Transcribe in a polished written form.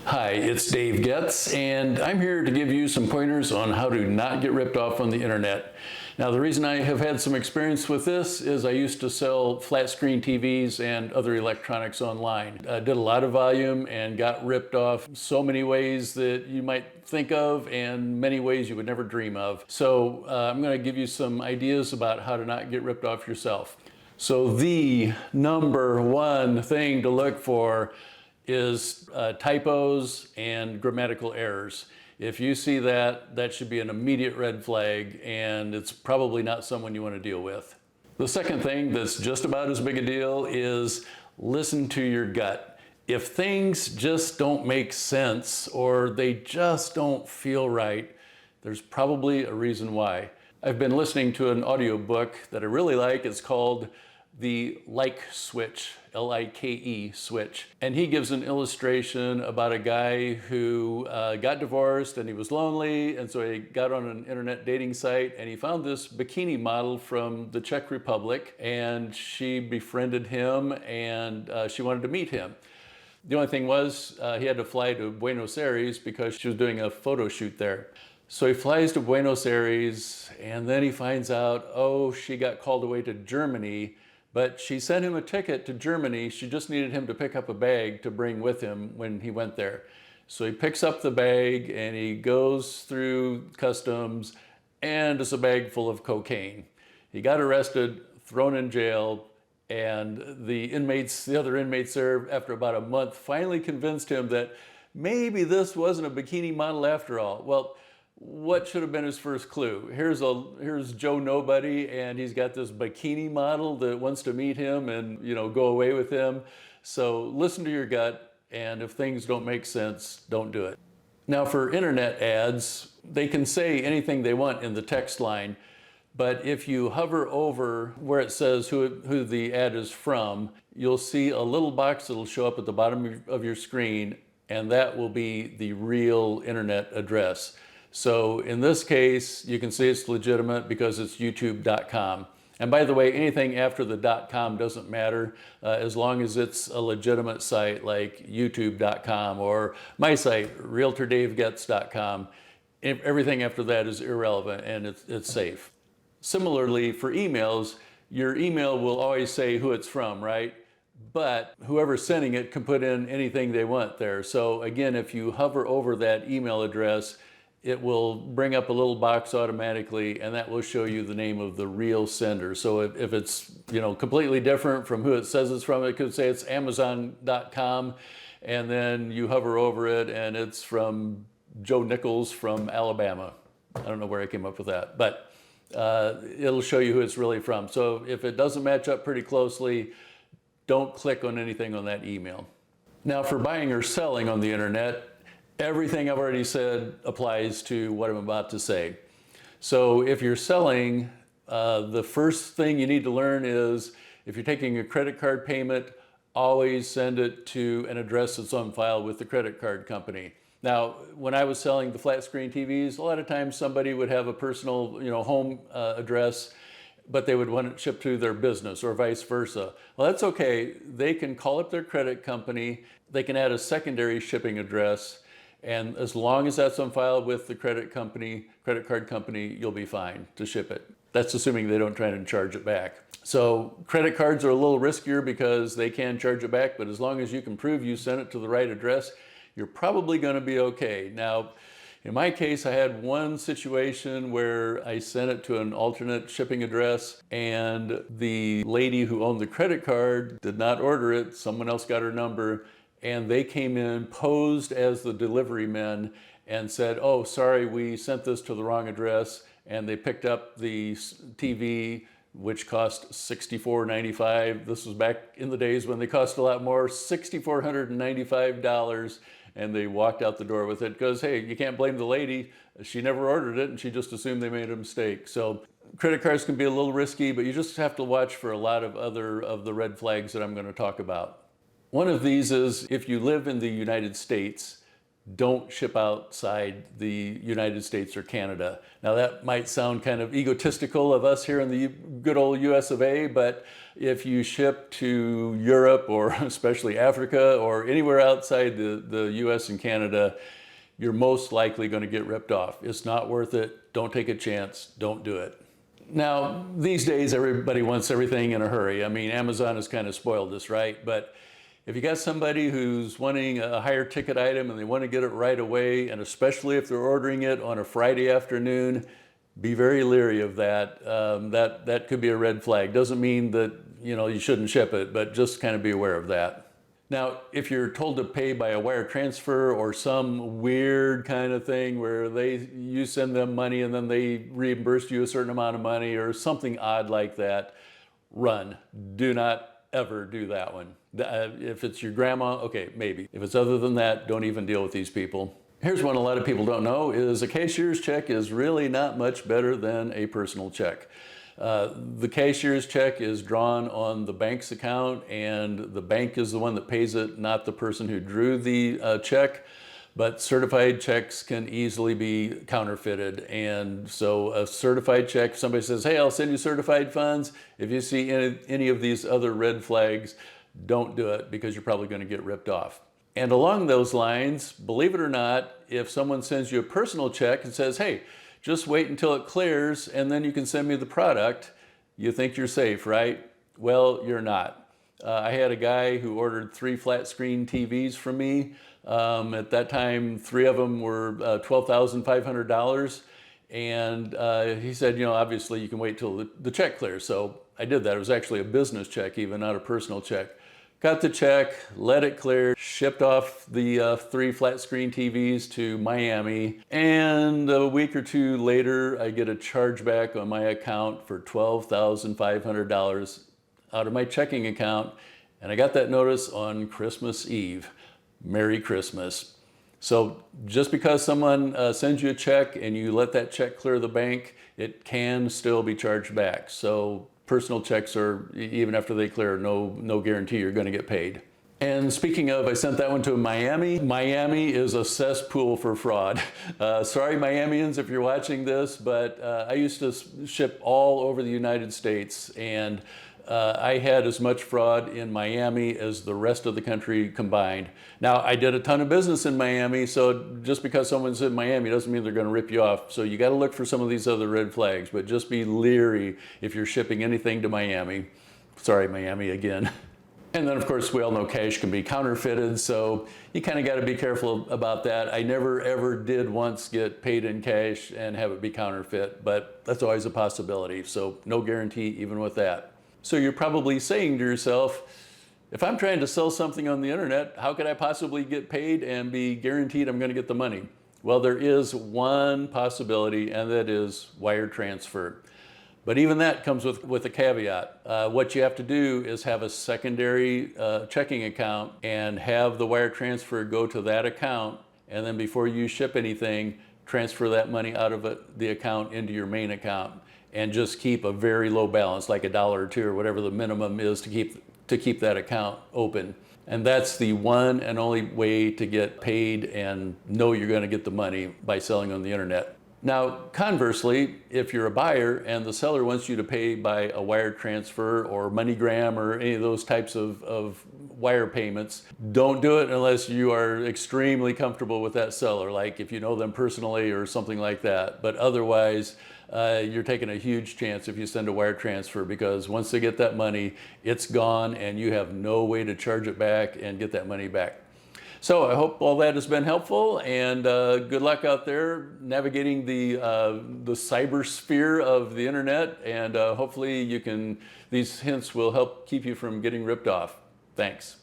Hi, it's Dave Getz, and I'm here to give you some pointers on how to not get ripped off on the internet. Now, the reason I have had some experience with this is I used to sell flat screen TVs and other electronics online. I did a lot of volume and got ripped off so many ways that you might think of and many ways you would never dream of. So I'm going to give you some ideas about how to not get ripped off yourself. So the number one thing to look for is typos and grammatical errors. If you see that, that should be an immediate red flag, and it's probably not someone you want to deal with. The second thing that's just about as big a deal is listen to your gut. If things just don't make sense or they just don't feel right, there's probably a reason why. I've been listening to an audiobook that I really like. It's called The Like Switch, L-I-K-E switch. And he gives an illustration about a guy who got divorced and he was lonely, and so he got on an internet dating site and he found this bikini model from the Czech Republic, and she befriended him and she wanted to meet him. The only thing was he had to fly to Buenos Aires because she was doing a photo shoot there. So he flies to Buenos Aires and then he finds out, oh, she got called away to Germany. But she sent him a ticket to Germany. She just needed him to pick up a bag to bring with him when he went there. So he picks up the bag and he goes through customs, and it's a bag full of cocaine. He got arrested, thrown in jail, and the other inmates there, after about a month, finally convinced him that maybe this wasn't a bikini model after all. Well, what should have been his first clue? Here's Joe Nobody, and he's got this bikini model that wants to meet him and, go away with him. So listen to your gut, and if things don't make sense, don't do it. Now, for internet ads, they can say anything they want in the text line, but if you hover over where it says who the ad is from, you'll see a little box that'll show up at the bottom of your screen, and that will be the real internet address. So in this case, you can see it's legitimate because it's youtube.com. And by the way, anything after the .com doesn't matter as long as it's a legitimate site like youtube.com or my site, realtordavegets.com. Everything after that is irrelevant and it's safe. Similarly, for emails, your email will always say who it's from, right? But whoever's sending it can put in anything they want there. So again, if you hover over that email address, it will bring up a little box automatically, and that will show you the name of the real sender. So if it's completely different from who it says it's from, it could say it's amazon.com, and then you hover over it and it's from Joe Nichols from Alabama. I don't know where I came up with that, but it'll show you who it's really from. So if it doesn't match up pretty closely, don't click on anything on that email. Now, for buying or selling on the internet, everything I've already said applies to what I'm about to say. So if you're selling, the first thing you need to learn is if you're taking a credit card payment, always send it to an address that's on file with the credit card company. Now, when I was selling the flat screen TVs, a lot of times somebody would have a personal, home address, but they would want it shipped to their business or vice versa. Well, that's okay. They can call up their credit company. They can add a secondary shipping address. And as long as that's on file with the credit card company, you'll be fine to ship it. That's assuming they don't try and charge it back. So credit cards are a little riskier because they can charge it back, but as long as you can prove you sent it to the right address, you're probably going to be okay. Now, in my case, I had one situation where I sent it to an alternate shipping address, and the lady who owned the credit card did not order it. Someone else got her number, and they came in, posed as the delivery men, and said, oh, sorry, we sent this to the wrong address. And they picked up the TV, which cost $64.95. This was back in the days when they cost a lot more, $6,495. And they walked out the door with it because, hey, you can't blame the lady. She never ordered it, and she just assumed they made a mistake. So credit cards can be a little risky, but you just have to watch for a lot of the red flags that I'm going to talk about. One of these is if you live in the United States, don't ship outside the United States or Canada. Now that might sound kind of egotistical of us here in the good old US of A, but if you ship to Europe or especially Africa or anywhere outside the US and Canada, you're most likely going to get ripped off. It's not worth it. Don't take a chance. Don't do it. Now, these days, everybody wants everything in a hurry. I mean, Amazon has kind of spoiled us, right? But if you got somebody who's wanting a higher ticket item and they want to get it right away, and especially if they're ordering it on a Friday afternoon, be very leery of that. That could be a red flag. Doesn't mean that you shouldn't ship it, but just kind of be aware of that. Now, if you're told to pay by a wire transfer or some weird kind of thing where you send them money and then they reimburse you a certain amount of money or something odd like that, run. Do not ever do that one. If it's your grandma, okay, maybe. If it's other than that, don't even deal with these people. Here's one a lot of people don't know is a cashier's check is really not much better than a personal check. The cashier's check is drawn on the bank's account and the bank is the one that pays it, not the person who drew the check. But certified checks can easily be counterfeited. And so a certified check, somebody says, hey, I'll send you certified funds. If you see any of these other red flags, don't do it because you're probably going to get ripped off. And along those lines, believe it or not, if someone sends you a personal check and says, hey, just wait until it clears and then you can send me the product, you think you're safe, right? Well, you're not. I had a guy who ordered 3 flat screen TVs from me. At that time, 3 of them were $12,500. And he said, obviously you can wait till the check clears. So I did that. It was actually a business check, even not a personal check. Got the check, let it clear, shipped off the 3 flat screen TVs to Miami, and a week or 2 later, I get a chargeback on my account for $12,500 out of my checking account, and I got that notice on Christmas Eve. Merry Christmas. So just because someone sends you a check and you let that check clear the bank, it can still be charged back. So personal checks are, even after they clear, no guarantee you're going to get paid. And speaking of, I sent that one to Miami. Miami is a cesspool for fraud. Sorry, Miamians, if you're watching this, but I used to ship all over the United States, and I had as much fraud in Miami as the rest of the country combined. Now, I did a ton of business in Miami, so just because someone's in Miami doesn't mean they're going to rip you off. So you got to look for some of these other red flags, but just be leery if you're shipping anything to Miami. Sorry, Miami again. And then, of course, we all know cash can be counterfeited, so you kind of got to be careful about that. I never, ever did once get paid in cash and have it be counterfeit, but that's always a possibility, so no guarantee even with that. So you're probably saying to yourself, if I'm trying to sell something on the internet, how could I possibly get paid and be guaranteed I'm going to get the money? Well, there is one possibility, and that is wire transfer. But even that comes with a caveat. What you have to do is have a secondary checking account and have the wire transfer go to that account, and then before you ship anything, transfer that money out of the account into your main account. And just keep a very low balance, like $1 or $2 or whatever the minimum is to keep that account open. And that's the one and only way to get paid and know you're going to get the money by selling on the internet. Now, conversely, if you're a buyer and the seller wants you to pay by a wire transfer or MoneyGram or any of those types of wire payments, don't do it unless you are extremely comfortable with that seller, like if you know them personally or something like that. But otherwise, you're taking a huge chance if you send a wire transfer, because once they get that money, it's gone and you have no way to charge it back and get that money back. So I hope all that has been helpful, and good luck out there navigating the cyber sphere of the internet, and hopefully these hints will help keep you from getting ripped off. Thanks.